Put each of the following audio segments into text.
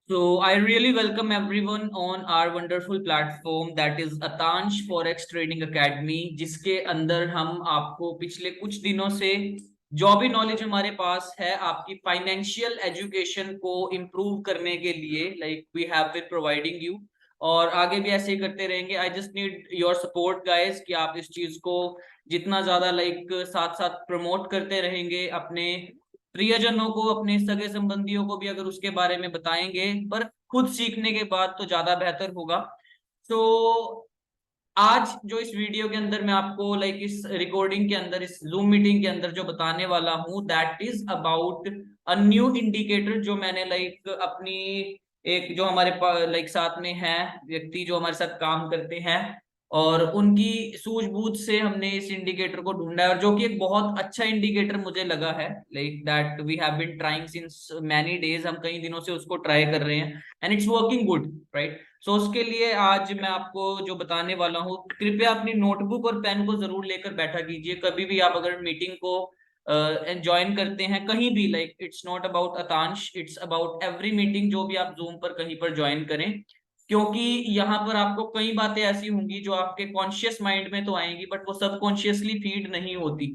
So I really welcome everyone on our wonderful platform that is Atansh Forex Trading Academy, जिसके अंदर हम आपको पिछले कुछ दिनों से जो भी नॉलेज हमारे पास है आपकी फाइनेंशियल एजुकेशन को इम्प्रूव करने के लिए like we have been providing you, और आगे भी ऐसे ही करते रहेंगे। I just need your support guys कि आप इस चीज को जितना ज्यादा लाइक साथ साथ प्रमोट करते रहेंगे, अपने प्रियजनों को अपने सगे संबंधियों को भी अगर उसके बारे में बताएंगे, पर खुद सीखने के बाद तो ज्यादा बेहतर होगा। तो आज जो इस वीडियो के अंदर मैं आपको लाइक इस रिकॉर्डिंग के अंदर इस जूम मीटिंग के अंदर जो बताने वाला हूं that is about a new indicator जो मैंने लाइक अपनी एक जो हमारे लाइक साथ में है व्यक्ति जो हमारे साथ काम करते हैं और उनकी सूझबूझ से हमने इस इंडिकेटर को ढूंढा है, और जो कि एक बहुत अच्छा इंडिकेटर मुझे लगा है। Like that we have been trying since many days, हम कई दिनों से उसको ट्राई कर रहे हैं and it's working good, right. So उसके लिए आज मैं आपको जो बताने वाला हूँ, कृपया अपनी नोटबुक और पेन को जरूर लेकर बैठा कीजिए। कभी भी आप अगर मीटिंग को ज्वाइन करते हैं कहीं भी, लाइक इट्स नॉट अबाउट अतांश, इट्स अबाउट एवरी मीटिंग जो भी आप जूम पर कहीं पर ज्वाइन करें, क्योंकि यहाँ पर आपको कई बातें ऐसी होंगी जो आपके कॉन्शियस माइंड में तो आएंगी बट वो सबकॉन्शियसली फीड नहीं होती।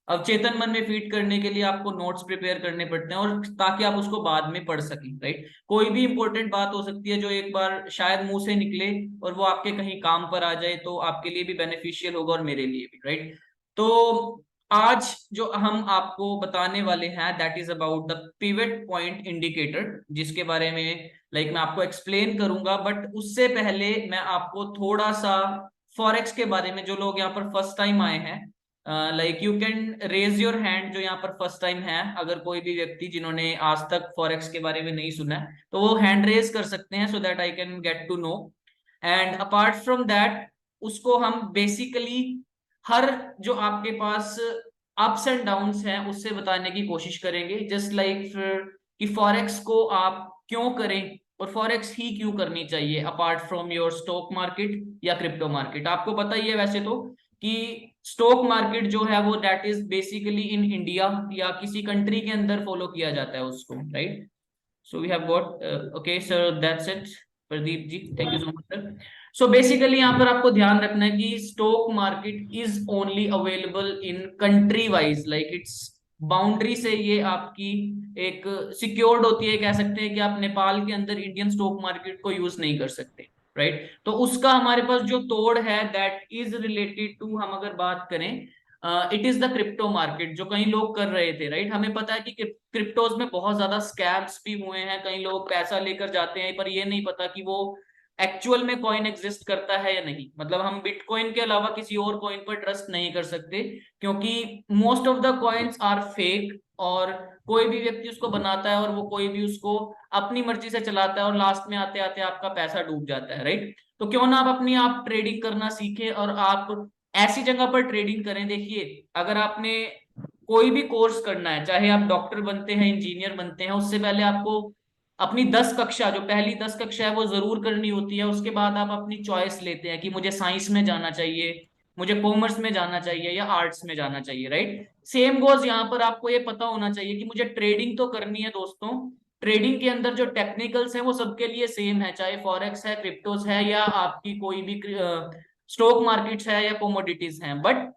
अब चेतन मन में फीड करने के लिए आपको नोट्स प्रिपेयर करने पड़ते हैं, और ताकि आप उसको बाद में पढ़ सकें, राइट। कोई भी इंपॉर्टेंट बात हो सकती है जो एक बार शायद मुंह से निकले और वो आपके कहीं काम पर आ जाए, तो आपके लिए भी बेनिफिशियल होगा और मेरे लिए भी, राइट। तो आज जो हम आपको बताने वाले हैं that is about the pivot point indicator, जिसके बारे में लाइक मैं आपको एक्सप्लेन करूंगा। बट उससे पहले मैं आपको थोड़ा सा फॉरेक्स के बारे में, जो लोग यहाँ पर फर्स्ट टाइम आए हैं, like you can raise your hand जो यहाँ पर फर्स्ट टाइम है। अगर कोई भी व्यक्ति जिन्होंने आज तक फॉरेक्स के बारे में नहीं सुना है तो वो हैंड रेज कर सकते हैं, so that I can get to know. And apart from that उसको हम बेसिकली हर जो आपके पास अप्स एंड डाउन्स हैं उससे बताने की कोशिश करेंगे, जस्ट लाइक कि फॉरेक्स को आप क्यों करें और फॉरेक्स ही क्यों करनी चाहिए apart from your stock market या क्रिप्टो मार्केट। आपको पता ही है वैसे तो कि स्टॉक मार्केट जो है वो that is basically in India या किसी कंट्री के अंदर फॉलो किया जाता है उसको, right. So we have got okay sir, that's it. Pradeep ji, thank you so much sir. So basically यहाँ पर आपको ध्यान रखना है कि stock market is only available in country wise, like it's boundary से ये आपकी एक सिक्योर्ड होती है। कह सकते हैं कि आप नेपाल के अंदर इंडियन स्टॉक मार्केट को यूज नहीं कर सकते, राइट। तो उसका हमारे पास जो तोड़ है दैट इज रिलेटेड टू, हम अगर बात करें it is the crypto market जो कई लोग कर रहे थे, राइट। हमें पता है कि क्रिप्टोज में बहुत ज्यादा स्कैम्स भी हुए हैं, कई लोग पैसा लेकर जाते हैं पर ये नहीं पता कि वो एक्चुअल में कॉइन एग्जिस्ट करता है या नहीं। मतलब हम बिटकॉइन के अलावा किसी और कॉइन पर ट्रस्ट नहीं कर सकते, क्योंकि most of the coins are fake, और कोई भी व्यक्ति उसको बनाता है और वो कोई भी उसको अपनी मर्जी से चलाता है और लास्ट में आते आते आपका पैसा डूब जाता है, राइट। तो क्यों ना आप अपनी आप ट्रेडिंग करना सीखें और आप ऐसी जगह पर ट्रेडिंग करें। देखिए, अगर आपने कोई भी कोर्स करना है, चाहे आप डॉक्टर बनते हैं, इंजीनियर बनते हैं, उससे पहले आपको अपनी 10 कक्षा, जो पहली 10 कक्षा है वो जरूर करनी होती है। उसके बाद आप अपनी चॉइस लेते हैं कि मुझे साइंस में जाना चाहिए, मुझे कॉमर्स में जाना चाहिए या आर्ट्स में जाना चाहिए, राइट। सेम गोज यहाँ पर आपको ये पता होना चाहिए कि मुझे ट्रेडिंग तो करनी है दोस्तों। ट्रेडिंग के अंदर जो टेक्निकल्स हैं वो सबके लिए सेम है, चाहे फॉरेक्स है, क्रिप्टोस है, या आपकी कोई भी स्टॉक मार्केट्स है या कोमोडिटीज हैं। बट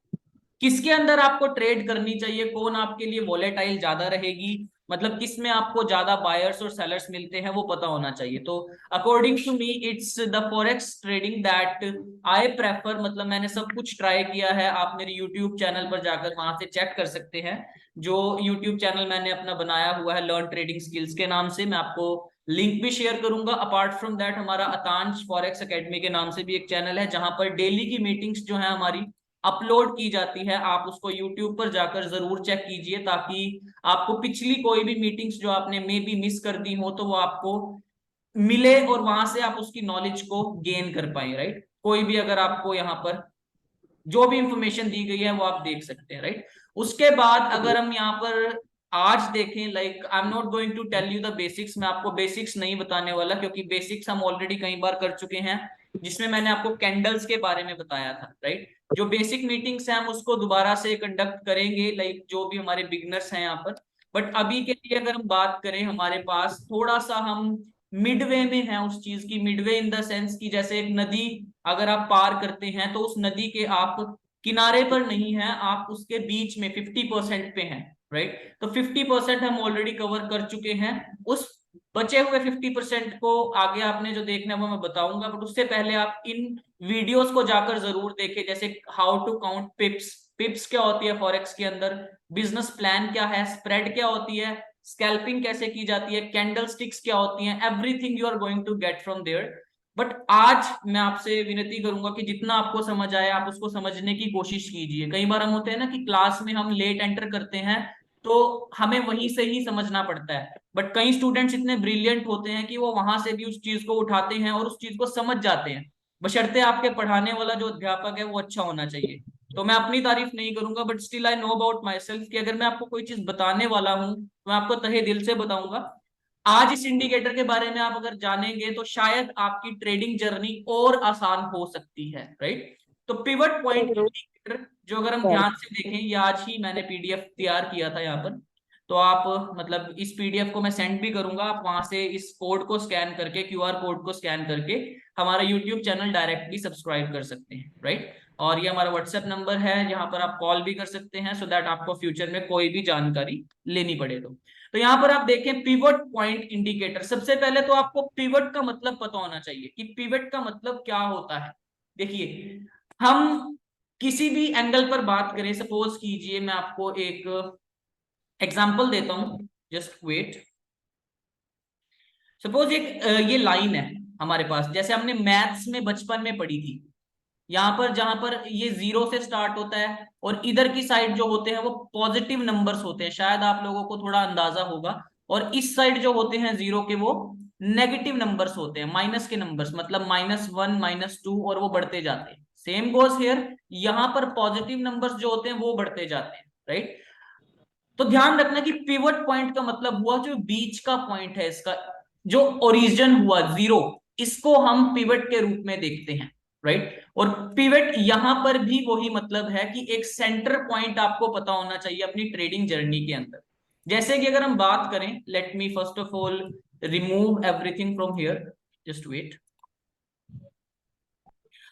किसके अंदर आपको ट्रेड करनी चाहिए, कौन आपके लिए वॉलेटाइल ज्यादा रहेगी, मतलब किस में आपको ज्यादा बायर्स और सेलर्स मिलते हैं, वो पता होना चाहिए। तो according to me it's the forex trading that I prefer. मतलब मैंने सब कुछ ट्राई किया है, आप मेरे यूट्यूब चैनल पर जाकर वहां से चेक कर सकते हैं। जो यूट्यूब चैनल मैंने अपना बनाया हुआ है लर्न ट्रेडिंग स्किल्स के नाम से, मैं आपको लिंक भी शेयर करूंगा। अपार्ट फ्रॉम दैट हमारा अतांश फॉरेक्स एकेडमी के नाम से भी एक चैनल है जहां पर डेली की मीटिंग्स जो है हमारी अपलोड की जाती है। आप उसको यूट्यूब पर जाकर जरूर चेक कीजिए, ताकि आपको पिछली कोई भी मीटिंग्स जो आपने मे बी मिस कर दी हो तो वो आपको मिले और वहां से आप उसकी नॉलेज को गेन कर पाए, राइट। कोई भी अगर आपको यहाँ पर जो भी इंफॉर्मेशन दी गई है वो आप देख सकते हैं, राइट। उसके बाद अगर हम यहाँ पर आज देखें, like I am not going to tell you the basics, मैं आपको बेसिक्स नहीं बताने वाला, क्योंकि बेसिक्स हम ऑलरेडी कई बार कर चुके हैं, जिसमें मैंने आपको कैंडल्स के बारे में बताया था, राइट। जो बेसिक मीटिंग्स हैं हम उसको दोबारा से कंडक्ट करेंगे, लाइक जो भी हमारे बिगनर्स हैं यहाँ पर। बट अभी के लिए अगर हम बात करें, हमारे पास थोड़ा सा हम मिडवे में हैं उस चीज की। मिडवे इन द सेंस की जैसे एक नदी अगर आप पार करते हैं तो उस नदी के आप किनारे पर नहीं हैं, आप उसके बीच में 50% पे हैं, राइट। तो 50% हम ऑलरेडी कवर कर चुके हैं। उस बचे हुए 50% को आगे आपने जो देखना है वो मैं बताऊंगा, बट उससे पहले आप इन वीडियोस को जाकर जरूर देखें, जैसे how to count pips. Pips क्या होती है फॉरेक्स के अंदर, बिजनेस प्लान क्या है, स्प्रेड क्या होती है, स्कैल्पिंग कैसे की जाती है, कैंडल स्टिक्स क्या होती हैं, everything you are going to get from there. But आज मैं आपसे विनती करूंगा कि जितना आपको समझ आए आप उसको समझने की कोशिश कीजिए। कई बार हम होते हैं ना कि क्लास में हम लेट एंटर करते हैं तो हमें वहीं से ही समझना पड़ता है, बट कई स्टूडेंट्स इतने ब्रिलियंट होते हैं कि वो वहां से भी उस चीज को उठाते हैं और उस चीज को समझ जाते हैं, बशर्ते आपके पढ़ाने वाला जो अध्यापक है वो अच्छा होना चाहिए। तो मैं अपनी तारीफ नहीं करूंगा, but still I know about my self कि अगर मैं आपको कोई चीज बताने वाला हूं तो मैं आपको तहे दिल से बताऊंगा। आज इस इंडिकेटर के बारे में आप अगर जानेंगे तो शायद आपकी ट्रेडिंग जर्नी और आसान हो सकती है, राइट। तो पिवट पॉइंट इंडिकेटर जो अगर हम ध्यान से देखें, ये आज ही मैंने पीडीएफ तैयार किया था यहाँ पर। तो आप मतलब इस पीडीएफ को मैं सेंड भी करूंगा, आप वहां से इस कोड को स्कैन करके, क्यूआर कोड को स्कैन करके हमारा यूट्यूब चैनल डायरेक्टली सब्सक्राइब कर सकते हैं, राइट। और ये हमारा व्हाट्सएप नंबर है जहां पर आप कॉल भी कर सकते हैं, सो दैट आपको फ्यूचर में कोई भी जानकारी लेनी पड़े तो यहाँ पर आप देखें पिवट पॉइंट इंडिकेटर। सबसे पहले तो आपको पिवट का मतलब पता होना चाहिए कि पिवट का मतलब क्या होता है। देखिए, हम किसी भी एंगल पर बात करें, सपोज कीजिए मैं आपको एक एग्जांपल देता हूं, जस्ट वेट। सपोज एक ये लाइन है हमारे पास, जैसे हमने मैथ्स में बचपन में पढ़ी थी। यहाँ पर जहां पर ये जीरो से स्टार्ट होता है और इधर की साइड जो होते हैं वो पॉजिटिव नंबर्स होते हैं, शायद आप लोगों को थोड़ा अंदाजा होगा। और इस साइड जो होते हैं जीरो के, वो नेगेटिव नंबर्स होते हैं, माइनस के नंबर्स, मतलब -1 -2, और वो बढ़ते जाते हैं। सेम गोस हियर, यहाँ पर पॉजिटिव नंबर्स जो होते हैं वो बढ़ते जाते हैं, राइट। तो ध्यान रखना कि पिवट पॉइंट का मतलब हुआ जो बीच का पॉइंट है, इसका जो ओरिजिन हुआ जीरो, इसको हम पिवट के रूप में देखते हैं, राइट। और पिवट यहां पर भी वही मतलब है कि एक सेंटर पॉइंट आपको पता होना चाहिए अपनी ट्रेडिंग जर्नी के अंदर। जैसे कि अगर हम बात करें, let me first of all remove everything from here, just wait.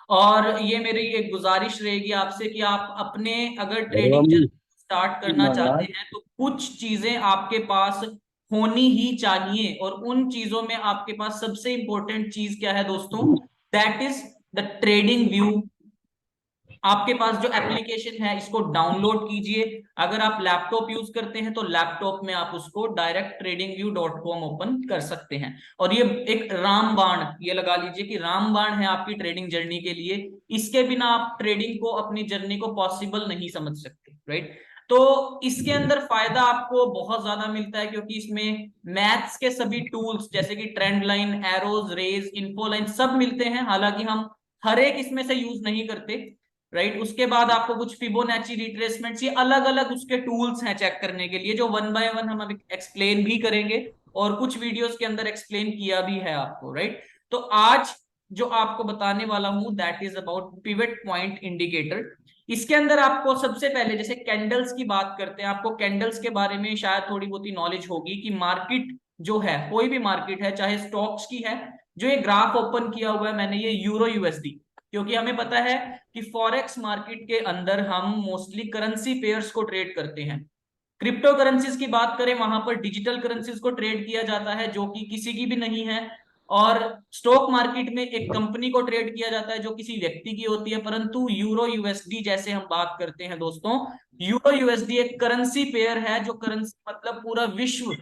और ये मेरी एक गुजारिश रहेगी आपसे कि आप अपने अगर ट्रेडिंग जर्नी स्टार्ट करना चाहते हैं तो कुछ चीजें आपके पास होनी ही चाहिए, और उन चीजों में आपके पास सबसे इंपॉर्टेंट चीज क्या है दोस्तों, that is the trading view. आपके पास जो एप्लीकेशन है इसको डाउनलोड कीजिए। अगर आप लैपटॉप यूज करते हैं तो लैपटॉप में आप उसको डायरेक्ट tradingview.com ओपन कर सकते हैं। और ये एक रामबाण, ये लगा लीजिए कि रामबाण है आपकी ट्रेडिंग जर्नी के लिए। इसके बिना आप ट्रेडिंग को, अपनी जर्नी को पॉसिबल नहीं समझ सकते, राइट। तो इसके अंदर फायदा आपको बहुत ज्यादा मिलता है क्योंकि इसमें मैथ्स के सभी टूल्स जैसे कि trend line, arrows, rays, info line सब मिलते हैं। हालांकि हम हर एक इसमें से यूज नहीं करते, राइट। उसके बाद आपको कुछ फिबोनाची रिट्रेसमेंट, ये अलग अलग उसके टूल्स हैं चेक करने के लिए, जो वन बाय वन हम अभी एक्सप्लेन भी करेंगे और कुछ वीडियोस के अंदर एक्सप्लेन किया भी है आपको, राइट। तो आज जो आपको बताने वाला हूं that is about pivot point indicator. इसके अंदर आपको सबसे पहले, जैसे कैंडल्स की बात करते हैं, आपको कैंडल्स के बारे में शायद थोड़ी बहुत ही नॉलेज होगी कि मार्केट जो है, कोई भी मार्केट है, चाहे स्टॉक्स की है, जो ये ग्राफ ओपन किया हुआ है मैंने, ये यूरो यूएसडी, क्योंकि हमें पता है कि फॉरेक्स मार्केट के अंदर हम मोस्टली करेंसी पेयर्स को ट्रेड करते हैं। क्रिप्टो करेंसीज की बात करें, वहां पर डिजिटल करेंसीज को ट्रेड किया जाता है जो कि किसी की भी नहीं है। और स्टॉक मार्केट में एक कंपनी को ट्रेड किया जाता है जो किसी व्यक्ति की होती है। परंतु यूरो यूएसडी जैसे हम बात करते हैं दोस्तों, यूरो यूएसडी एक करेंसी पेयर है, जो करेंसी मतलब पूरा विश्व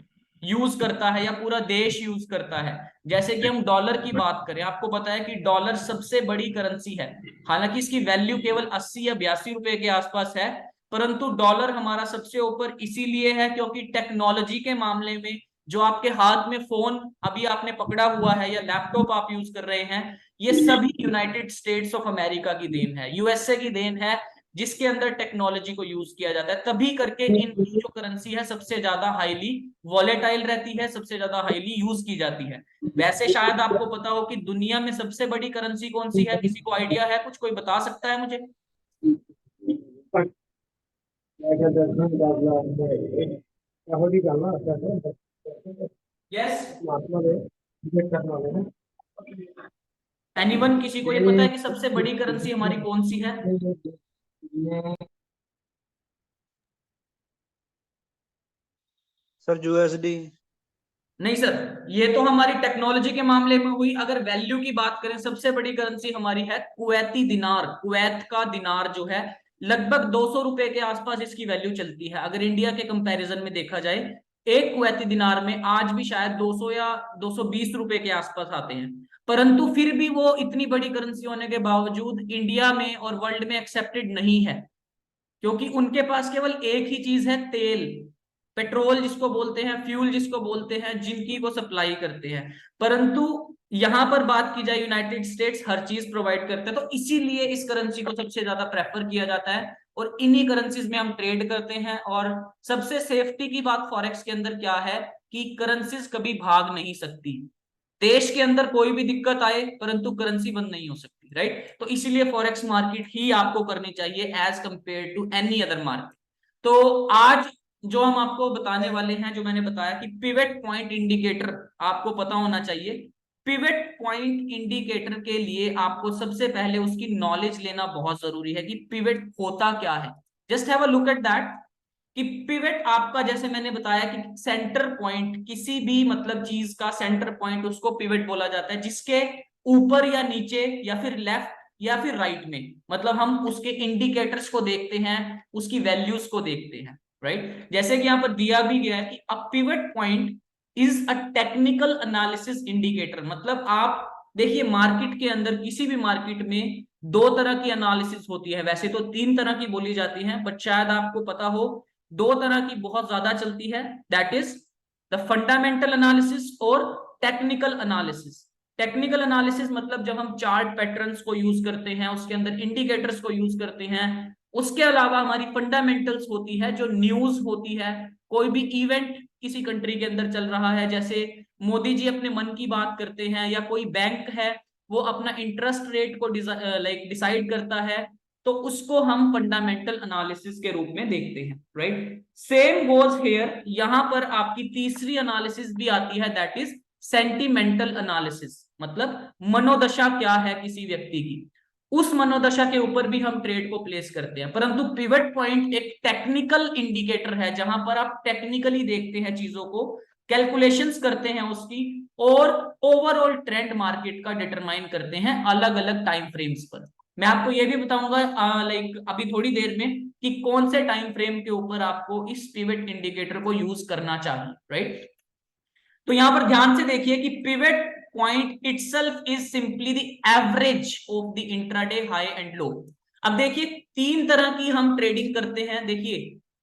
यूज करता है या पूरा देश यूज करता है। जैसे कि हम डॉलर की बात करें, आपको पता है कि डॉलर सबसे बड़ी करेंसी है। हालांकि इसकी वैल्यू केवल 80 या 82 रुपए के आसपास है, परंतु डॉलर हमारा सबसे ऊपर इसीलिए है क्योंकि टेक्नोलॉजी के मामले में, जो आपके हाथ में फोन अभी आपने पकड़ा हुआ है या लैपटॉप आप यूज कर रहे हैं, ये सभी यूनाइटेड स्टेट्स ऑफ अमेरिका की देन है, यूएसए की देन है, जिसके अंदर टेक्नोलॉजी को यूज किया जाता है। तभी करके इनकी जो करेंसी है सबसे ज्यादा हाईली वॉलेटाइल रहती है, सबसे ज्यादा हाईली यूज की जाती है। वैसे शायद आपको पता हो कि दुनिया में सबसे बड़ी करेंसी कौन सी है, किसी को आइडिया है कुछ, कोई बता सकता है मुझे? यस, एनीवन, किसी को ये पता है कि सबसे बड़ी करेंसी हमारी कौन सी है? Sir USD. नहीं सर, ये तो हमारी टेक्नोलॉजी के मामले में हुई। अगर वैल्यू की बात करें, सबसे बड़ी करेंसी हमारी है कुवैती दिनार। कुवैत का दिनार जो है, लगभग 200 रुपए के आसपास इसकी वैल्यू चलती है। अगर इंडिया के कंपैरिजन में देखा जाए, एक कुवैती दिनार में आज भी शायद 200 या 220 रुपए के आसपास आते हैं। परंतु फिर भी वो इतनी बड़ी करेंसी होने के बावजूद इंडिया में और वर्ल्ड में एक्सेप्टेड नहीं है, क्योंकि उनके पास केवल एक ही चीज है, तेल, पेट्रोल जिसको बोलते हैं, फ्यूल जिसको बोलते हैं, जिनकी वो सप्लाई करते हैं। परंतु यहां पर बात की जाए, यूनाइटेड स्टेट्स हर चीज प्रोवाइड करते हैं, तो इसीलिए इस करेंसी को सबसे ज्यादा प्रेफर किया जाता है और इन्हीं करेंसीज में हम ट्रेड करते हैं। और सबसे सेफ्टी की बात फॉरेक्स के अंदर क्या है कि करेंसीज कभी भाग नहीं सकती। देश के अंदर कोई भी दिक्कत आए परंतु करेंसी बंद नहीं हो सकती, राइट? तो इसीलिए फॉरेक्स मार्केट ही आपको करनी चाहिए as compare to any other market. तो आज जो हम आपको बताने वाले हैं, जो मैंने बताया कि पिवट पॉइंट इंडिकेटर आपको पता होना चाहिए। पिवट पॉइंट इंडिकेटर के लिए आपको सबसे पहले उसकी नॉलेज लेना बहुत जरूरी है कि पिवट होता क्या है। Just have a look at that कि पिवट आपका, जैसे मैंने बताया कि सेंटर पॉइंट, किसी भी मतलब चीज का सेंटर पॉइंट उसको पिवट बोला जाता है, जिसके ऊपर या नीचे या फिर लेफ्ट या फिर राइट में, मतलब हम उसके इंडिकेटर्स को देखते हैं, उसकी वैल्यूज को देखते हैं, राइट? जैसे कि यहां पर दिया भी गया है कि a pivot point is a technical analysis indicator. मतलब आप देखिए, मार्केट के अंदर, किसी भी मार्केट में दो तरह की एनालिसिस होती है। वैसे तो तीन तरह की बोली जाती है, बट शायद आपको पता हो दो तरह की बहुत ज्यादा चलती है, that is the fundamental analysis और टेक्निकल एनालिसिस। टेक्निकल एनालिसिस मतलब जब हम चार्ट पैटर्न्स को यूज करते हैं, उसके अंदर इंडिकेटर्स को यूज करते हैं। उसके अलावा हमारी फंडामेंटल्स होती है, जो न्यूज होती है, कोई भी इवेंट किसी कंट्री के अंदर चल रहा है, जैसे मोदी जी अपने मन की बात करते हैं, या कोई बैंक है वो अपना इंटरेस्ट रेट को डिसाइड करता है, तो उसको हम फंडामेंटल एनालिसिस के रूप में देखते हैं, राइट? सेम गोज हेयर, यहां पर आपकी तीसरी एनालिसिस भी आती है, दैट इज सेंटिमेंटल एनालिसिस। मतलब मनोदशा क्या है किसी व्यक्ति की, उस मनोदशा के ऊपर भी हम ट्रेड को प्लेस करते हैं। परंतु पिवट पॉइंट एक टेक्निकल इंडिकेटर है, जहां पर आप टेक्निकली देखते हैं चीजों को, कैलकुलेशंस करते हैं उसकी, और ओवरऑल ट्रेंड मार्केट का डिटरमाइन करते हैं अलग अलग टाइम फ्रेम्स पर। मैं आपको ये भी बताऊंगा अभी थोड़ी देर में कि कौन से टाइम फ्रेम के ऊपर आपको इस पिवट इंडिकेटर को यूज करना चाहिए, राइट? तो यहां पर ध्यान से देखिए कि pivot point itself is simply the average of the intraday high and low. अब देखिए, तीन तरह की हम ट्रेडिंग करते हैं। देखिए,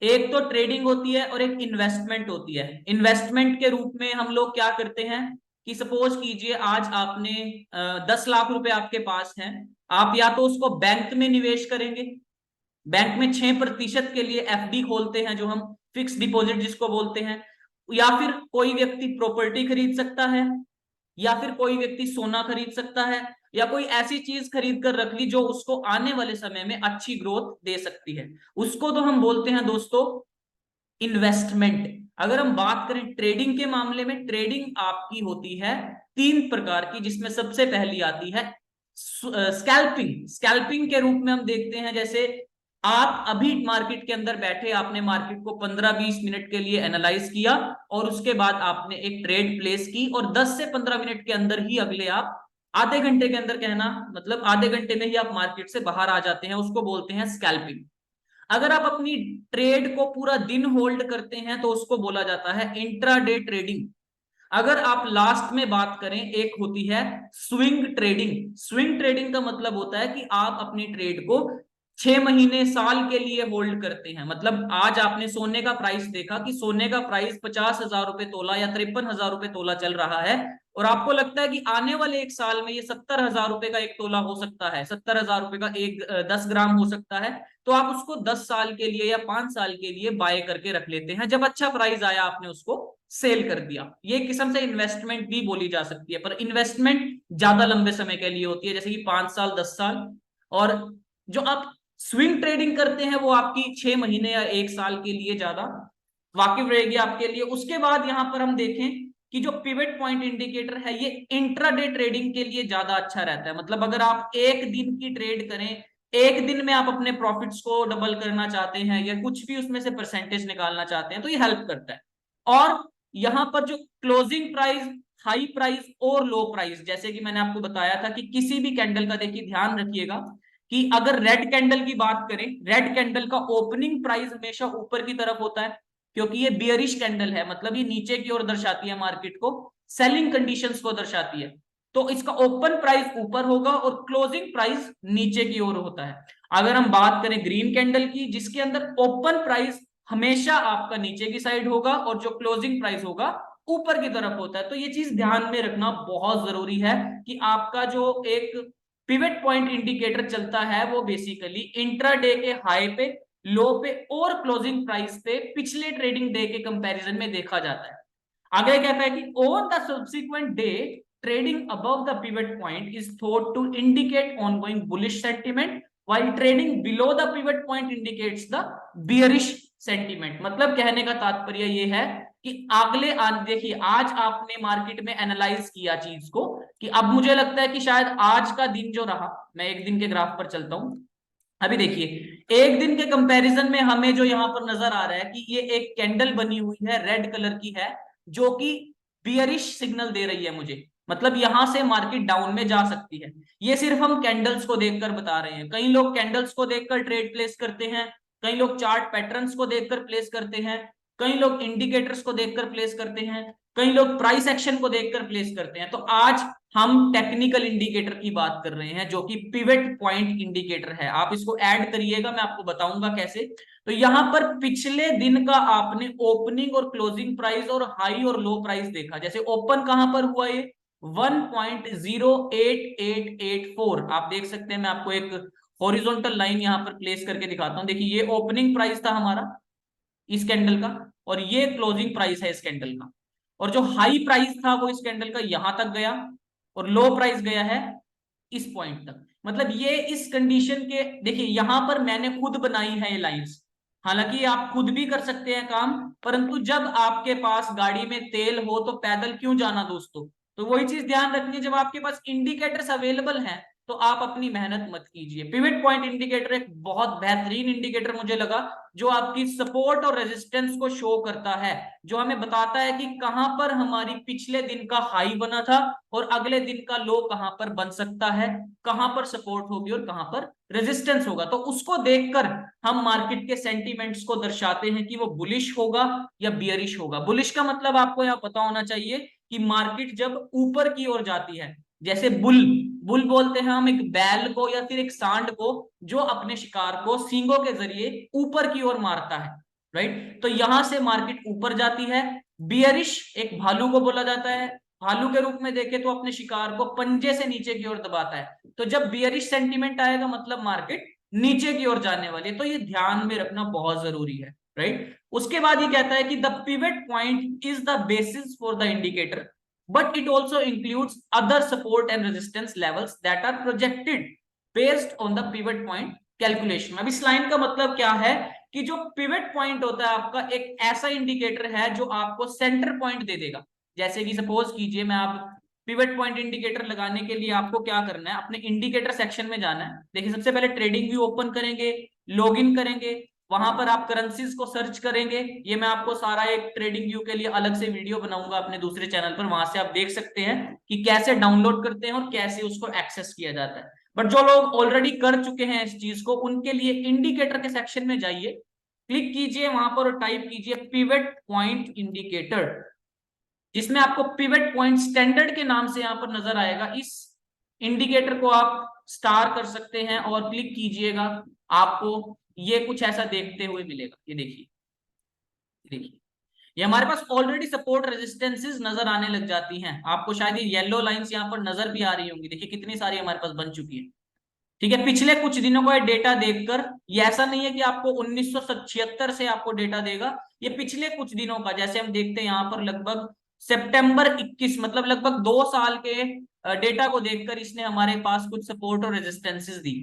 एक तो ट्रेडिंग होती है और एक इन्वेस्टमेंट होती है। इन्वेस्टमेंट के रूप में हम लोग क्या करते हैं कि सपोज कीजिए आज आपने 10 लाख रुपए आपके पास हैं, आप या तो उसको बैंक में निवेश करेंगे, बैंक में 6% के लिए एफडी खोलते हैं, जो हम फिक्स डिपॉजिट जिसको बोलते हैं, या फिर कोई व्यक्ति प्रॉपर्टी खरीद सकता है, या फिर कोई व्यक्ति सोना खरीद सकता है, या कोई ऐसी चीज खरीद कर रख ली जो उसको आने वाले समय में अच्छी ग्रोथ दे सकती है, उसको तो हम बोलते हैं दोस्तों इन्वेस्टमेंट। अगर हम बात करें ट्रेडिंग के मामले में, ट्रेडिंग आपकी होती है तीन प्रकार की, जिसमें सबसे पहली आती है स्कैल्पिंग। स्कैल्पिंग के रूप में हम देखते हैं, जैसे आप अभी मार्केट के अंदर बैठे, आपने मार्केट को 15-20 मिनट के लिए एनालाइज किया और उसके बाद आपने एक ट्रेड प्लेस की, और 10 से 15 मिनट के अंदर ही अगले आप आधे घंटे के अंदर, कहना मतलब आधे घंटे में ही आप मार्केट से बाहर आ जाते हैं, उसको बोलते हैं स्कैल्पिंग। अगर आप अपनी ट्रेड को पूरा दिन होल्ड करते हैं तो उसको बोला जाता है इंट्राडे ट्रेडिंग। अगर आप लास्ट में बात करें, एक होती है स्विंग ट्रेडिंग। स्विंग ट्रेडिंग का मतलब होता है कि आप अपनी ट्रेड को 6 महीने, साल के लिए होल्ड करते हैं। मतलब आज आपने सोने का प्राइस देखा कि सोने का प्राइस 50,000 रुपए तोला या 53,000 रुपए तोला चल रहा है, और आपको लगता है कि आने वाले एक साल में ये 70,000 रुपए का एक तोला हो सकता है, 70,000 रुपए का एक 10 ग्राम हो सकता है, तो आप उसको 10 साल के लिए या 5 साल के लिए बाय करके रख लेते हैं। जब अच्छा प्राइस आया आपने उसको सेल कर दिया। ये किस्म से इन्वेस्टमेंट भी बोली जा सकती है, पर इन्वेस्टमेंट ज्यादा लंबे समय के लिए होती है, जैसे कि 5 साल, 10 साल। और जो आप स्विंग ट्रेडिंग करते हैं वो आपकी 6 महीने या 1 साल के लिए ज्यादा वाकिफ रहेगी आपके लिए। उसके बाद यहां पर हम देखें कि जो पिवट पॉइंट इंडिकेटर है ये इंट्राडे ट्रेडिंग के लिए ज्यादा अच्छा रहता है। मतलब अगर आप एक दिन की ट्रेड करें, एक दिन में आप अपने प्रॉफिट्स को डबल करना चाहते हैं या कुछ भी उसमें से परसेंटेज निकालना चाहते हैं तो ये हेल्प करता है। और यहां पर जो क्लोजिंग प्राइस, हाई प्राइस और लो प्राइस, जैसे कि मैंने आपको बताया था कि किसी भी कैंडल का देखिए ध्यान रखिएगा कि अगर रेड कैंडल की बात करें, रेड कैंडल का ओपनिंग प्राइस हमेशा ऊपर की तरफ होता है क्योंकि ये बियरिश कैंडल है, मतलब ये नीचे की ओर दर्शाती है मार्केट को, सेलिंग कंडीशंस को दर्शाती है। तो इसका ओपन प्राइस ऊपर होगा और क्लोजिंग प्राइस नीचे की ओर होता है। अगर हम बात करें ग्रीन कैंडल की, जिसके अंदर ओपन प्राइस हमेशा आपका नीचे की साइड होगा और जो क्लोजिंग प्राइस होगा ऊपर की तरफ होता है। तो ये चीज ध्यान में रखना बहुत जरूरी है कि आपका जो एक पिवट पॉइंट इंडिकेटर चलता है वो बेसिकली इंट्राडे के हाई पे, लो पे और क्लोजिंग प्राइस पे पिछले ट्रेडिंग डे के कंपैरिजन में देखा जाता है। आगे कहता है कि on the subsequent day trading above the pivot point is thought to indicate ongoing bullish sentiment while trading below the pivot point indicates the bearish sentiment। मतलब कहने का तात्पर्य ये है कि अगले देखिए आज आपने मार्केट में एनालाइज किया चीज को कि अब मुझे लगता है कि शायद आज का दिन जो रहा, मैं एक दिन के ग्राफ पर चलता हूं। अभी देखिए एक दिन के कंपैरिजन में हमें जो यहां पर नजर आ रहा है कि ये एक कैंडल बनी हुई है, रेड कलर की है, जो कि बियरिश सिग्नल दे रही है मुझे, मतलब यहां से मार्केट डाउन में जा सकती है। ये सिर्फ हम कैंडल्स को देखकर बता रहे हैं। कई लोग कैंडल्स को देखकर ट्रेड प्लेस करते हैं, कई लोग चार्ट पैटर्न्स को देखकर प्लेस करते हैं, कई लोग इंडिकेटर्स को देखकर प्लेस करते हैं, कई लोग प्राइस एक्शन को देखकर प्लेस करते हैं। तो आज हम टेक्निकल इंडिकेटर की बात कर रहे हैं जो कि पिवट पॉइंट इंडिकेटर है। आप इसको ऐड करिएगा, मैं आपको बताऊंगा कैसे। तो यहां पर पिछले दिन का आपने ओपनिंग और क्लोजिंग प्राइस और हाई और लो प्राइस देखा। जैसे ओपन कहां पर हुआ, ये 1.08884 आप देख सकते हैं। मैं आपको एक हॉरिजॉन्टल लाइन यहां पर प्लेस करके दिखाता हूं। देखिए ये ओपनिंग प्राइस था हमारा इस कैंडल का और ये क्लोजिंग प्राइस है इस कैंडल का। और जो हाई प्राइस था वो इस कैंडल का यहां तक गया और लो प्राइस गया है इस पॉइंट तक। मतलब ये इस कंडीशन के, देखिए यहां पर मैंने खुद बनाई है ये लाइंस, हालांकि आप खुद भी कर सकते हैं काम, परंतु जब आपके पास गाड़ी में तेल हो तो पैदल क्यों जाना दोस्तों। तो वही चीज ध्यान रखनी है, जब आपके पास इंडिकेटर्स अवेलेबल हैं तो आप अपनी मेहनत मत कीजिए। पिवट पॉइंट इंडिकेटर एक बहुत बेहतरीन इंडिकेटर मुझे लगा जो आपकी सपोर्ट और रेजिस्टेंस को शो करता है, जो हमें बताता है कि कहां पर हमारी पिछले दिन का हाई बना था और अगले दिन का लो कहां पर बन सकता है, कहां पर सपोर्ट होगी और कहां पर रेजिस्टेंस होगा। तो उसको देखकर हम मार्केट के सेंटीमेंट्स को दर्शाते हैं कि वो बुलिश होगा या बियरिश होगा। बुलिश का मतलब आपको यहां पता होना चाहिए कि मार्केट जब ऊपर की ओर जाती है, जैसे बुल, बुल बोलते हैं हम एक बैल को या फिर एक सांड को जो अपने शिकार को सींगों के जरिए ऊपर की ओर मारता है, राइट। तो यहां से मार्केट ऊपर जाती है। बियरिश एक भालू को बोला जाता है, भालू के रूप में देखे तो अपने शिकार को पंजे से नीचे की ओर दबाता है। तो जब बियरिश सेंटीमेंट आएगा मतलब मार्केट नीचे की ओर जाने वाली है। तो ये ध्यान में रखना बहुत जरूरी है, राइट। उसके बाद ये कहता है कि the pivot point is the basis for the indicator but it also includes other support and resistance levels that are projected based on the pivot point calculation। अब इस लाइन का मतलब क्या है कि जो पिवट पॉइंट होता है आपका एक ऐसा इंडिकेटर है जो आपको सेंटर पॉइंट दे देगा। जैसे कि सपोज कीजिए मैं आप पिवट पॉइंट इंडिकेटर लगाने के लिए आपको क्या करना है, अपने इंडिकेटर सेक्शन में जाना है। देखिए सबसे पहले ट्रेडिंग व्यू ओपन करेंगे, लॉग इन करेंगे, वहां पर आप करेंसीज को सर्च करेंगे। ये मैं आपको सारा एक ट्रेडिंग व्यू के लिए अलग से वीडियो बनाऊंगा अपने दूसरे चैनल पर, वहां से आप देख सकते हैं कि कैसे डाउनलोड करते हैं और कैसे उसको एक्सेस किया जाता है। बट जो लोग ऑलरेडी कर चुके हैं इस चीज को, उनके लिए इंडिकेटर के सेक्शन में जाइए, क्लिक कीजिए वहां पर और टाइप कीजिए पिवट पॉइंट इंडिकेटर, जिसमें आपको पिवट पॉइंट स्टैंडर्ड के नाम से यहां पर नजर आएगा। इस इंडिकेटर को आप स्टार कर सकते हैं और क्लिक कीजिएगा, आपको ये कुछ ऐसा देखते हुए मिलेगा। ये देखिए, देखिए ये हमारे पास ऑलरेडी सपोर्ट रेजिस्टेंसेस नजर आने लग जाती हैं। आपको शायद ये येलो लाइंस यहाँ पर नजर भी आ रही होंगी। देखिए कितनी सारी हमारे पास बन चुकी है, ठीक है। पिछले कुछ दिनों का डेटा देखकर, ये ऐसा नहीं है कि आपको 1976 से आपको डेटा देगा, ये पिछले कुछ दिनों का। जैसे हम देखते हैं यहाँ पर लगभग सितंबर 21, मतलब लगभग 2 साल के डेटा को देखकर इसने हमारे पास कुछ सपोर्ट और रेजिस्टेंसेस दी।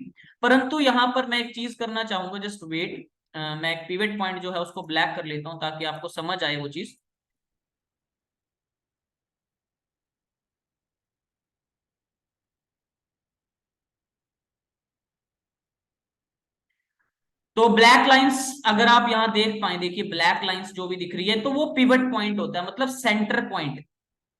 परंतु यहाँ पर मैं एक चीज करना चाहूंगा, जस्ट वेट, मैं एक पिवट पॉइंट जो है उसको ब्लैक कर लेता हूं ताकि आपको समझ आए वो चीज। तो ब्लैक लाइंस अगर आप यहां देख पाए, देखिए ब्लैक लाइंस जो भी दिख रही है तो वो पिवट पॉइंट होता है, मतलब सेंटर पॉइंट।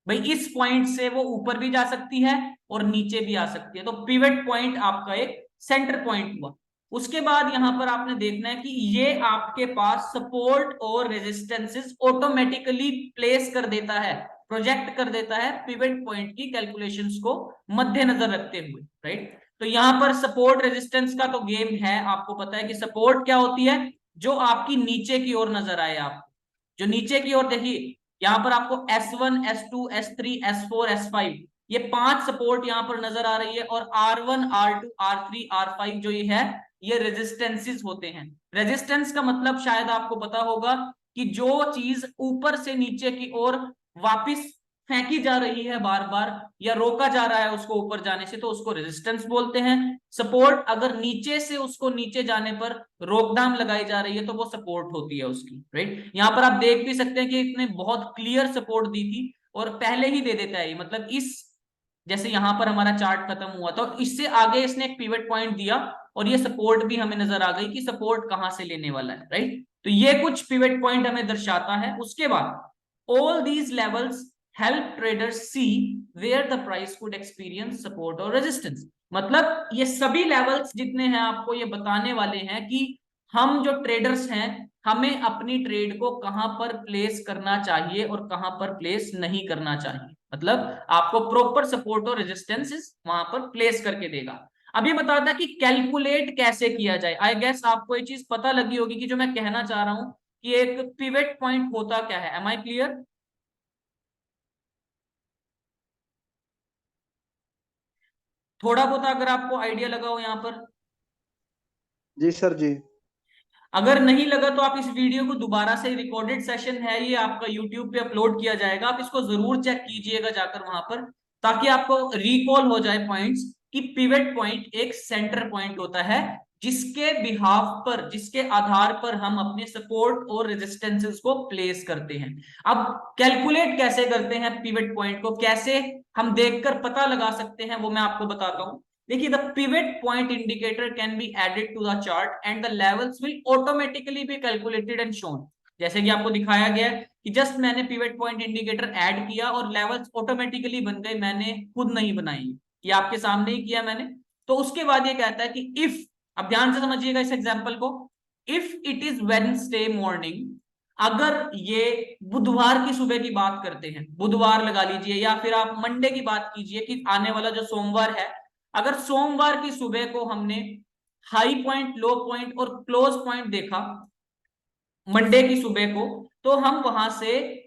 भाई इस पॉइंट से वो ऊपर भी जा सकती है और नीचे भी आ सकती है, तो पिवट पॉइंट आपका एक सेंटर पॉइंट हुआ। उसके बाद यहां पर आपने देखना है कि ये आपके पास सपोर्ट और रेजिस्टेंसेस ऑटोमेटिकली प्लेस कर देता है, प्रोजेक्ट कर देता है पिवट पॉइंट की कैलकुलेशंस को मद्देनजर रखते हुए, राइट। तो यहां पर सपोर्ट रेजिस्टेंस का तो गेम है, आपको पता है कि सपोर्ट क्या होती है, जो आपकी नीचे की ओर नजर आए आपको, जो नीचे की ओर देखिए यहां पर आपको S1 S2 S3 S4 S5 ये 5 सपोर्ट यहां पर नजर आ रही है, और R1 R2 R3 R5 जो ये है ये रेजिस्टेंसेस होते हैं। रेजिस्टेंस का मतलब शायद आपको पता होगा कि जो चीज ऊपर से नीचे की ओर वापस फेंकी जा रही है बार बार, या रोका जा रहा है उसको ऊपर जाने से, तो उसको रेजिस्टेंस बोलते हैं। सपोर्ट अगर नीचे से उसको नीचे जाने पर रोकथाम लगाई जा रही है तो वो सपोर्ट होती है उसकी, राइट। यहां पर आप देख भी सकते हैं कि इसने बहुत क्लियर सपोर्ट दी थी और पहले ही दे देता है, मतलब इस जैसे यहां पर हमारा चार्ट खत्म हुआ तो इससे आगे इसने एक पिवट पॉइंट दिया और ये सपोर्ट भी हमें नजर आ गई कि सपोर्ट कहां से लेने वाला है, राइट। तो ये कुछ पिवट पॉइंट हमें दर्शाता है। उसके बाद all these levels help traders see where the price could experience support और रेजिस्टेंस। मतलब ये सभी लेवल्स जितने हैं आपको ये बताने वाले हैं कि हम जो ट्रेडर्स हैं हमें अपनी ट्रेड को कहां पर प्लेस करना चाहिए और कहां पर प्लेस नहीं करना चाहिए, मतलब आपको प्रॉपर सपोर्ट और रेजिस्टेंस वहां पर प्लेस करके देगा। अब ये बताता है कि कैलकुलेट कैसे किया जाए। आई गेस आपको ये चीज पता लगी होगी कि जो मैं कहना चाह रहा हूं कि एक पिवट पॉइंट होता क्या है। Am I clear? थोड़ा बहुत अगर आपको आइडिया लगा हो यहाँ पर। जी सर जी। अगर नहीं लगा तो आप इस वीडियो को दोबारा से, रिकॉर्डेड सेशन है ये आपका यूट्यूब पे अपलोड किया जाएगा, आप इसको जरूर चेक कीजिएगा जाकर वहां पर, ताकि आपको रिकॉल हो जाए पॉइंट्स कि पिवट पॉइंट एक सेंटर पॉइंट होता है जिसके बिहाफ पर, जिसके आधार पर हम अपने सपोर्ट और रेजिस्टेंसेस को प्लेस करते हैं। अब कैलकुलेट कैसे करते हैं पिवट पॉइंट को, कैसे हम देखकर पता लगा सकते हैं, वो मैं आपको बताता हूं। देखिए the pivot point indicator can be added to the chart and the levels will automatically be calculated and shown. जैसे कि आपको दिखाया गया है कि जस्ट मैंने पिवट पॉइंट इंडिकेटर ऐड किया और लेवल्स ऑटोमेटिकली बन गए, मैंने खुद नहीं बनाई, ये आपके सामने ही किया मैंने। तो उसके बाद ये कहता है कि इफ, अब ध्यान से समझिएगा इस एग्जांपल को, if it is Wednesday morning, अगर ये बुधवार की सुबह की बात करते हैं, बुधवार लगा लीजिए या फिर आप मंडे की बात कीजिए कि आने वाला जो सोमवार है, अगर सोमवार की सुबह को हमने हाई पॉइंट, लो पॉइंट और क्लोज पॉइंट देखा मंडे की सुबह को, तो हम वहां से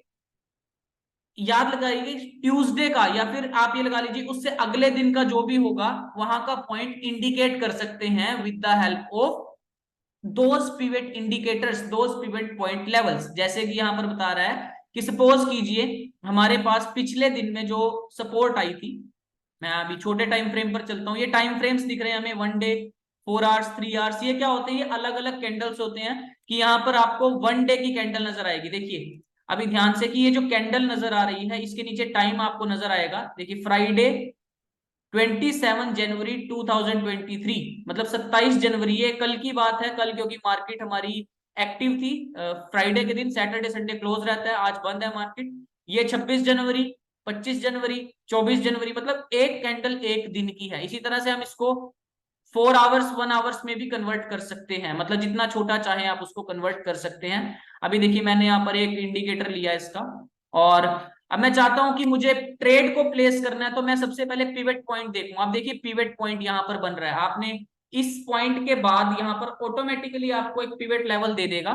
याद लगाइए ट्यूसडे का, या फिर आप ये लगा लीजिए उससे अगले दिन का जो भी होगा वहां का पॉइंट इंडिकेट कर सकते हैं with the help of those pivot indicators, those pivot point levels. जैसे कि यहां पर बता रहा है कि सपोज कीजिए हमारे पास पिछले दिन में जो सपोर्ट आई थी, मैं अभी छोटे टाइम फ्रेम पर चलता हूँ, ये टाइम फ्रेम्स दिख रहे हैं हमें, 1 डे, 4 आवर्स, 3 आवर्स, ये क्या होते हैं, ये अलग अलग कैंडल्स होते हैं कि यहाँ पर आपको 1 डे की कैंडल नजर आएगी। देखिए अभी ध्यान से कि ये जो कैंडल नजर आ रही है इसके नीचे टाइम आपको नजर आएगा, देखिए फ्राइडे 27 जनवरी 2023, मतलब 27 जनवरी, ये कल की बात है, कल क्योंकि मार्केट हमारी एक्टिव थी, फ्राइडे के दिन, सैटरडे संडे क्लोज रहता है, आज बंद है मार्केट। ये 26 जनवरी, 25 जनवरी, 24 जनवरी, मतलब एक कैंडल एक दिन की है। इसी तरह से हम इसको 4 आवर्स, 1 आवर्स में भी कन्वर्ट कर सकते हैं, मतलब जितना छोटा चाहे आप उसको कन्वर्ट कर सकते हैं। अभी देखिए मैंने यहाँ पर एक इंडिकेटर लिया इसका, और अब मैं चाहता हूं कि मुझे ट्रेड को प्लेस करना है, तो मैं सबसे पहले पिवट पॉइंट देखूं। आप देखिए पिवट पॉइंट यहां पर बन रहा है, आपने इस पॉइंट के बाद यहां पर ऑटोमेटिकली आपको एक पिवट लेवल दे देगा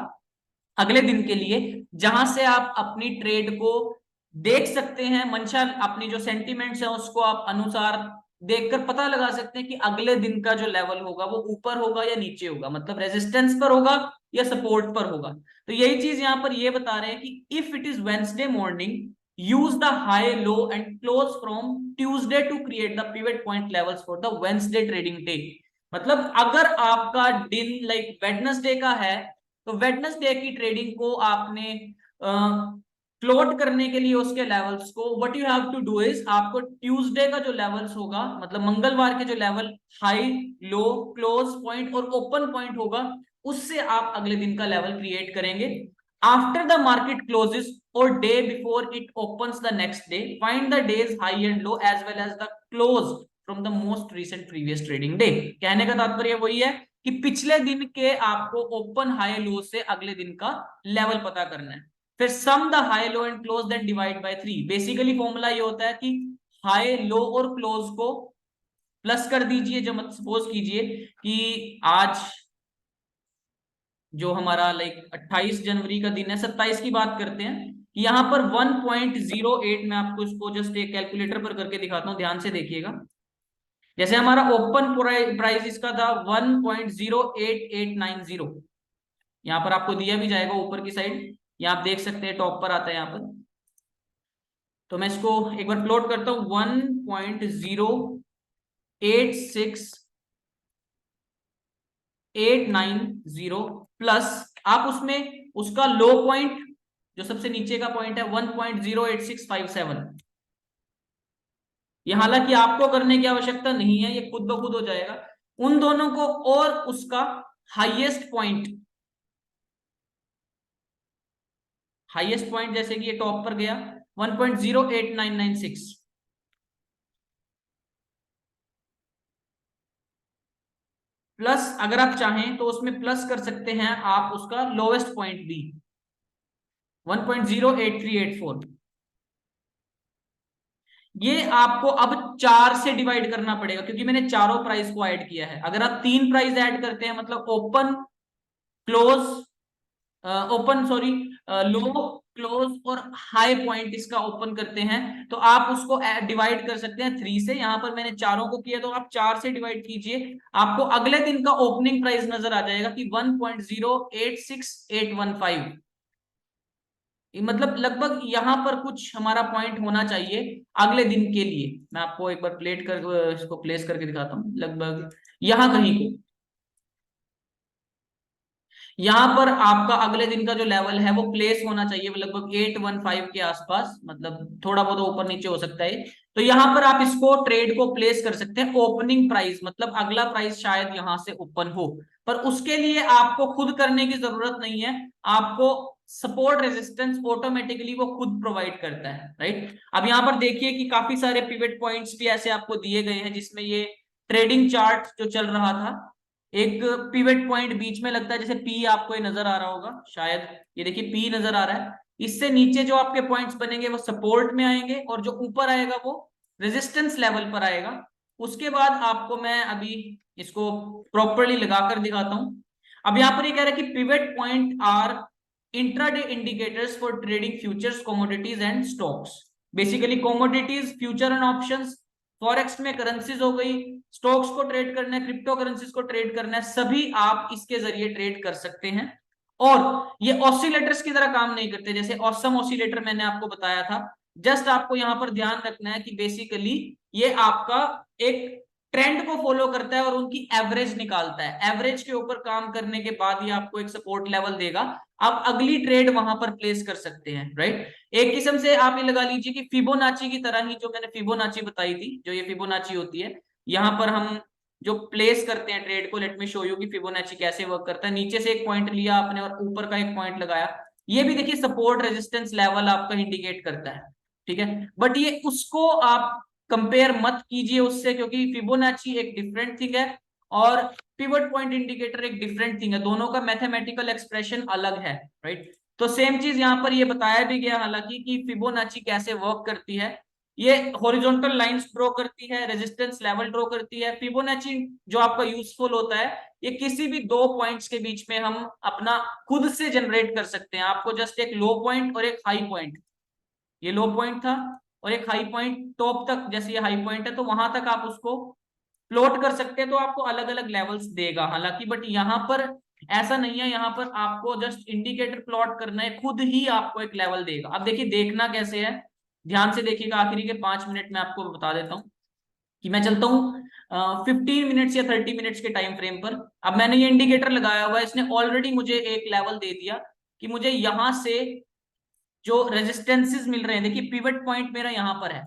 अगले दिन के लिए, जहां से आप अपनी ट्रेड को देख सकते हैं, मंशा अपनी जो सेंटिमेंट्स है उसको आप अनुसार देखकर पता लगा सकते हैं कि अगले दिन का जो लेवल होगा वो ऊपर होगा या नीचे होगा, मतलब रेजिस्टेंस पर होगा या सपोर्ट पर होगा। तो यही चीज यहां पर ये बता रहे हैं कि if it is Wednesday morning, use the high low and close from Tuesday to create the pivot point levels for the Wednesday trading day। मतलब अगर आपका दिन लाइक वेडनेसडे का है तो वेडनेसडे की ट्रेडिंग को आपने प्लॉट करने के लिए उसके लेवल्स को what you have to do is आपको ट्यूसडे का जो लेवल्स होगा मतलब मंगलवार के जो level high low close point और ओपन पॉइंट होगा उससे आप अगले दिन का लेवल क्रिएट करेंगे। After the market closes or day before it opens the next day, find the day's high and low as well as the close from the most recent previous trading day। कहने का तात्पर्य वही है कि पिछले दिन के आपको ओपन हाई लो से अगले दिन का लेवल पता करना है। फिर sum the high low and close then divide by 3। Basically formula ये होता है कि हाई लो और क्लोज को प्लस कर दीजिए। जो मत सपोज कीजिए कि आज जो हमारा लाइक 28 जनवरी का दिन है, 27 की बात करते हैं, यहां पर 1.08 मैं आपको इसको जस्ट एक कैलकुलेटर पर करके दिखाता हूं, ध्यान से देखिएगा। जैसे हमारा ओपन प्राइस इसका था 1.08890, यहां पर आपको दिया भी जाएगा ऊपर की साइड, यहां आप देख सकते हैं टॉप पर आता है यहां पर। तो मैं इसको एक बार प्लॉट करता हूं 1.086 890 प्लस आप उसमें उसका लो पॉइंट जो सबसे नीचे का पॉइंट है 1.08657। ये हालांकि आपको करने की आवश्यकता नहीं है, ये खुद ब खुद हो जाएगा। उन दोनों को और उसका हाईएस्ट पॉइंट जैसे कि ये टॉप पर गया 1.08996 प्लस अगर आप चाहें तो उसमें प्लस कर सकते हैं आप उसका लोवेस्ट पॉइंट भी 1.08384। ये आपको अब 4 से डिवाइड करना पड़ेगा क्योंकि मैंने चारों प्राइस को ऐड किया है। अगर आप 3 प्राइस ऐड करते हैं मतलब ओपन क्लोज ओपन सॉरी लो क्लोज और हाई पॉइंट इसका ओपन करते हैं तो आप उसको डिवाइड कर सकते हैं 3 से। यहां पर मैंने चारों को किया तो आप 4 से डिवाइड कीजिए, आपको अगले दिन का ओपनिंग प्राइस नजर आ जाएगा कि 1.086815। मतलब लगभग यहां पर कुछ हमारा पॉइंट होना चाहिए अगले दिन के लिए। मैं आपको एक बार प्लेट कर इसको प्लेस करके दिखाता हूं, लगभग यहां कहीं को यहां पर आपका अगले दिन का जो लेवल है वो प्लेस होना चाहिए लगभग 815 के आसपास, मतलब थोड़ा बहुत ऊपर नीचे हो सकता है। तो यहां पर आप इसको ट्रेड को प्लेस कर सकते हैं ओपनिंग प्राइस, मतलब अगला प्राइस शायद यहां से ओपन हो, पर उसके लिए आपको खुद करने की जरूरत नहीं है। आपको सपोर्ट रेजिस्टेंस ऑटोमेटिकली वो खुद प्रोवाइड करता है, राइट। अब यहां पर देखिए कि काफी सारे पिवट पॉइंट्स भी ऐसे आपको दिए गए हैं जिसमें ये ट्रेडिंग चार्ट जो चल रहा था, एक पिवट पॉइंट बीच में लगता है जैसे पी, आपको ये नजर आ रहा होगा शायद, ये देखिए पी नजर आ रहा है। इससे नीचे जो आपके पॉइंट्स बनेंगे वो सपोर्ट में आएंगे और जो ऊपर आएगा वो रेजिस्टेंस लेवल पर आएगा। उसके बाद आपको मैं अभी इसको प्रॉपरली लगाकर दिखाता हूं। अब यहां पर ये कह रहा है कि pivot point are intraday indicators for trading futures commodities and stocks. Basically commodities future and options, forex में करेंसीज हो गई, स्टॉक्स को ट्रेड करना है, क्रिप्टो करेंसीज को ट्रेड करना है, सभी आप इसके जरिए ट्रेड कर सकते हैं। और ये ऑसिलेटर्स की तरह काम नहीं करते, जैसे ऑसम ऑसिलेटर मैंने आपको बताया था। जस्ट आपको यहां पर ध्यान रखना है कि बेसिकली ये आपका एक ट्रेंड को फॉलो करता है और उनकी एवरेज निकालता है। एवरेज के ऊपर काम करने के बाद ही आपको एक सपोर्ट लेवल देगा, आप अगली ट्रेड वहां पर प्लेस कर सकते हैं, राइट। एक किस्म से आप ये लगा लीजिए कि फिबोनाची की तरह ही, जो मैंने फिबोनाची बताई थी, जो ये फिबोनाची होती है, यहां पर हम जो प्लेस करते हैं ट्रेड को, लेट मी शो यू कि फिबोनाची कैसे वर्क करता है। नीचे से एक पॉइंट लिया आपने और ऊपर का एक पॉइंट लगाया, ये भी देखिए सपोर्ट रेजिस्टेंस लेवल आपका इंडिकेट करता है, ठीक है। बट ये उसको आप कंपेयर मत कीजिए उससे, क्योंकि फिबोनाची एक डिफरेंट थिंग है और पिवट पॉइंट इंडिकेटर एक डिफरेंट थिंग है, दोनों का मैथमेटिकल एक्सप्रेशन अलग है, राइट। तो सेम चीज यहां पर ये बताया भी गया हालांकि कि फिबोनाची कैसे वर्क करती है। ये हॉरिजॉन्टल लाइंस ड्रॉ करती है, रेजिस्टेंस लेवल ड्रॉ करती है। फिबोनाची जो आपका यूजफुल होता है, ये किसी भी दो पॉइंट्स के बीच में हम अपना खुद से जनरेट कर सकते हैं। आपको जस्ट एक लो पॉइंट और एक हाई पॉइंट, ये लो पॉइंट था और एक हाई पॉइंट टॉप तक, जैसे ये हाई पॉइंट है तो वहां तक आप उसको प्लॉट कर सकते हैं, तो आपको अलग अलग लेवल्स देगा हालांकि। बट यहाँ पर ऐसा नहीं है, यहाँ पर आपको जस्ट इंडिकेटर प्लॉट करना है, खुद ही आपको एक लेवल देगा। अब देखिए देखना कैसे है, ध्यान से देखिएगा, आखिरी के 5 मिनट में आपको बता देता हूँ कि मैं चलता हूँ 15 मिनट्स या 30 मिनट्स के टाइम फ्रेम पर। अब मैंने ये इंडिकेटर लगाया हुआ है, इसने ऑलरेडी मुझे एक लेवल दे दिया कि मुझे यहां से जो रेजिस्टेंसेस मिल रहे हैं, देखिए पिवट पॉइंट मेरा यहां पर है,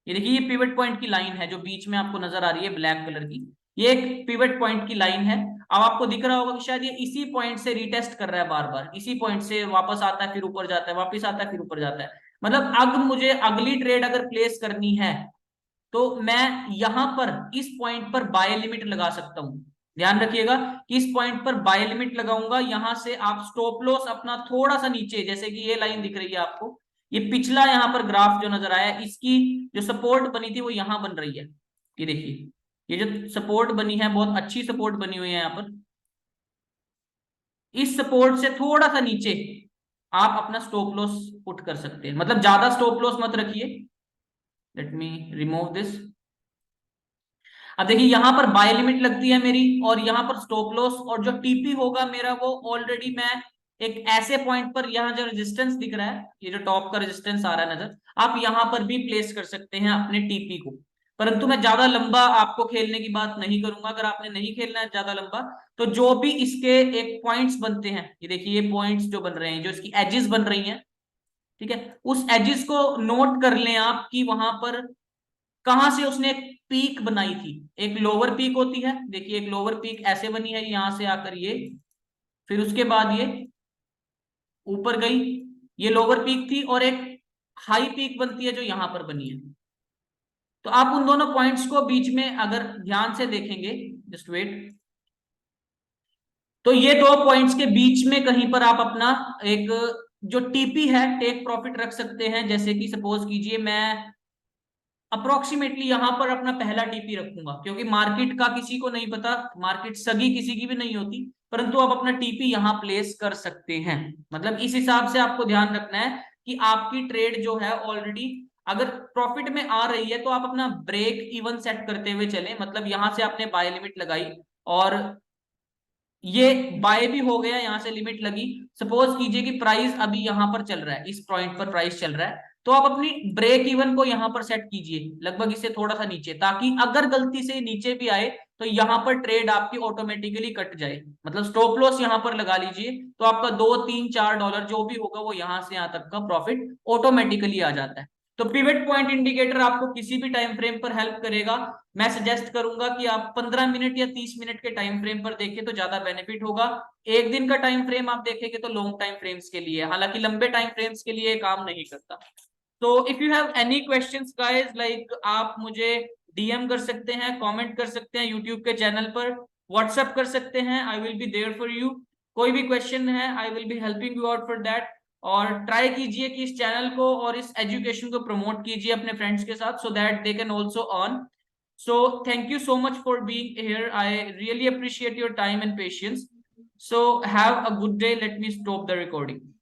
ये देखिए ये पिवट पॉइंट की लाइन है जो बीच में आपको नजर आ रही है ब्लैक कलर की, ये एक पिवट पॉइंट की लाइन है। अब आपको दिख रहा होगा कि शायद ये इसी पॉइंट से रीटेस्ट कर रहा है, बार बार इसी पॉइंट से वापस आता है, फिर ऊपर जाता है, वापस आता है, फिर ऊपर जाता है। मतलब अब मुझे अगली ट्रेड अगर प्लेस करनी है तो मैं यहां पर इस पॉइंट पर बाय लिमिट लगा सकता हूं। ध्यान रखिएगा कि इस पॉइंट पर बाय लिमिट लगाऊंगा, यहां से आप स्टॉप लॉस अपना थोड़ा सा नीचे, जैसे कि ये लाइन दिख रही है आपको, ये पिछला यहां पर ग्राफ जो नजर आया, इसकी जो सपोर्ट बनी थी वो यहां बन रही है। ये देखिए, ये जो सपोर्ट बनी है बहुत अच्छी सपोर्ट बनी हुई है यहाँ पर, इस सपोर्ट से थोड़ा सा नीचे आप अपना स्टॉप लॉस पुट कर सकते हैं। मतलब ज्यादा स्टॉप लॉस मत रखिए। Let me remove this. अब देखिए यहां पर बाय लिमिट लगती है मेरी, और यहां पर स्टॉप लॉस, और जो टीपी होगा मेरा वो ऑलरेडी मैं एक ऐसे पॉइंट पर, यहां जो रेजिस्टेंस दिख रहा है, ये जो टॉप का रेजिस्टेंस आ रहा है नजर, आप यहां पर भी प्लेस कर सकते हैं अपने टीपी को। परंतु मैं ज्यादा लंबा आपको खेलने की बात नहीं करूंगा। अगर आपने नहीं खेलना है ज्यादा लंबा, तो जो भी इसके एक पॉइंट्स बनते हैं, ये देखिए ये पॉइंट्स जो बन रहे हैं, जो इसकी एजेस बन रही हैं, ठीक है, उस एजेस को नोट कर लें आप कि वहां पर कहां से उसने एक पीक बनाई थी। एक लोअर पीक होती है, देखिए एक लोअर पीक ऐसे बनी है, यहां से आकर ये, फिर उसके बाद ये ऊपर गई, ये लोअर पीक थी, और एक हाई पीक बनती है जो यहां पर बनी है। तो आप उन दोनों पॉइंट्स को बीच में अगर ध्यान से देखेंगे, जस्ट वेट, तो ये दो पॉइंट्स के बीच में कहीं पर आप अपना एक जो टीपी है टेक प्रॉफिट रख सकते हैं। जैसे कि सपोज कीजिए मैं अप्रोक्सीमेटली यहां पर अपना पहला टीपी रखूंगा, क्योंकि मार्केट का किसी को नहीं पता, मार्केट सगी किसी की भी नहीं होती, परंतु आप अपना टीपी यहां प्लेस कर सकते हैं। मतलब इस हिसाब से आपको ध्यान रखना है कि आपकी ट्रेड जो है ऑलरेडी अगर प्रॉफिट में आ रही है तो आप अपना ब्रेक इवन सेट करते हुए चलें। मतलब यहां से आपने बाय लिमिट लगाई और ये बाय भी हो गया, यहां से लिमिट लगी। सपोज कीजिए कि प्राइस अभी यहां पर चल रहा है, इस पॉइंट पर प्राइस चल रहा है, तो आप अपनी ब्रेक इवन को यहां पर सेट कीजिए, लगभग इससे थोड़ा सा नीचे, ताकि अगर गलती से नीचे भी आए तो यहां पर ट्रेड आपकी ऑटोमेटिकली कट जाए। मतलब स्टॉप लॉस यहां पर लगा लीजिए, तो आपका 2 3 4 डॉलर जो भी होगा वो यहां से यहां तक का प्रॉफिट ऑटोमेटिकली आ जाता है। तो पिवट पॉइंट इंडिकेटर आपको किसी भी टाइम फ्रेम पर हेल्प करेगा। मैं सजेस्ट करूंगा कि आप 15 मिनट या 30 मिनट के टाइम फ्रेम पर देखें तो ज्यादा बेनिफिट होगा। एक दिन का टाइम फ्रेम आप देखेंगे तो लॉन्ग टाइम फ्रेम्स के लिए, हालांकि लंबे टाइम फ्रेम्स के लिए काम नहीं करता। तो if you have any questions guys, like आप मुझे डीएम कर सकते हैं, कमेंट कर सकते हैं यूट्यूब के चैनल पर, व्हाट्सएप कर सकते हैं, I will be there for you. कोई भी क्वेश्चन है I will be helping you out for that. और ट्राई कीजिए कि इस चैनल को और इस एजुकेशन को प्रमोट कीजिए अपने फ्रेंड्स के साथ, so that they can also earn. So thank you so much for being here. I really appreciate your time and patience. So have a good day. Let me stop the recording.